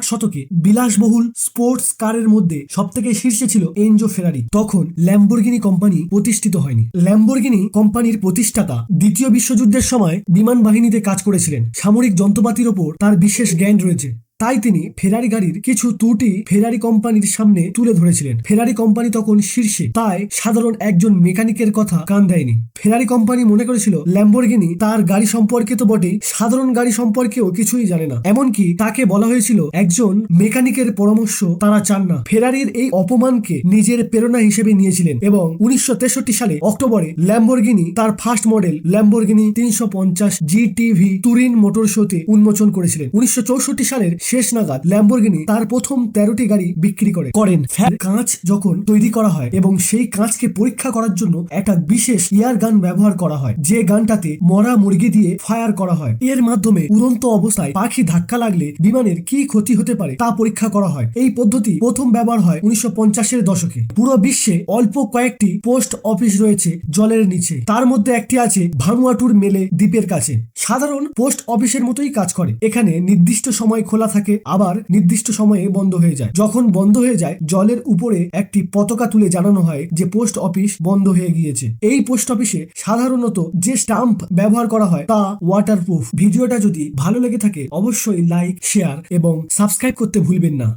শতকে বিলাসবহুল স্পোর্টস কারের মধ্যে সবথেকে শীর্ষে ছিল এনজো ফেরারি। তখন ল্যাম্বরগিনি কোম্পানি প্রতিষ্ঠিত হয়নি। ল্যাম্বরগিনি কোম্পানির প্রতিষ্ঠাতা দ্বিতীয় বিশ্বযুদ্ধের সময় বিমান বাহিনীতে কাজ করেছিলেন। সামরিক যন্ত্রপাতির ওপর তার বিশেষ জ্ঞান রয়েছে, তাই তিনি ফেরারি গাড়ির কিছু ত্রুটি ফেরারি কোম্পানির সামনে তুলে ধরেছিলেন। ফেরারি কোম্পানি তখন শীর্ষে, তাই সাধারণ একজন মেকানিকের কথা কান দেয়নি। ফেরারি কোম্পানি মনে করেছিল ল্যাম্বরগিনি তার গাড়ি সম্পর্কে তো বটেই, সাধারণ গাড়ি সম্পর্কেও কিছুই জানে না। এমনকি তাকে বলা হয়েছিল একজন মেকানিকের পরামর্শ তারা চান না। ফেরারির এই অপমানকে নিজের প্রেরণা হিসেবে নিয়েছিলেন এবং 1963 সালে অক্টোবরে ল্যাম্বরগিনি তার first model Lamborghini 350 GTV Turin motor শোতে উন্মোচন করেছিলেন। 1964 সালের শেষ নাগাদ ল্যাম্বরগিনি তার প্রথম 13টি গাড়ি বিক্রি করেন। কাঁচ যখন তৈরি করা হয় এবং সেই কাঁচকে পরীক্ষা করার জন্য একটা বিশেষ এয়ার গান ব্যবহার করা হয়, যে গানটাতে মরা মুরগি দিয়ে ফায়ার করা হয়। এর মাধ্যমে উড়ন্ত অবস্থায় পাখি ধাক্কা লাগলে বিমানের কি ক্ষতি হতে পারে তা পরীক্ষা করা হয়। এই পদ্ধতি প্রথম ব্যবহার হয় 1950-এর দশকে। পুরো বিশ্বে অল্প কয়েকটি পোস্ট অফিস রয়েছে জলের নিচে, তার মধ্যে একটি আছে ভানুয়াটুর মেলে দ্বীপের কাছে। সাধারণ পোস্ট অফিসের মতোই কাজ করে। এখানে নির্দিষ্ট সময় খোলা থাকে, আবার নির্দিষ্ট সময়ে বন্ধ হয়ে যায়। যখন বন্ধ হয়ে যায়, জলের উপরে একটি পতাকা তুলে জানানো হয় যে পোস্ট অফিস বন্ধ হয়ে গিয়েছে। এই পোস্ট অফিসে সাধারণত যে স্টাম্প ব্যবহার করা হয় তা ওয়াটারপ্রুফ। ভিডিওটা যদি ভালো লেগে থাকে অবশ্যই লাইক, শেয়ার এবং সাবস্ক্রাইব করতে ভুলবেন না।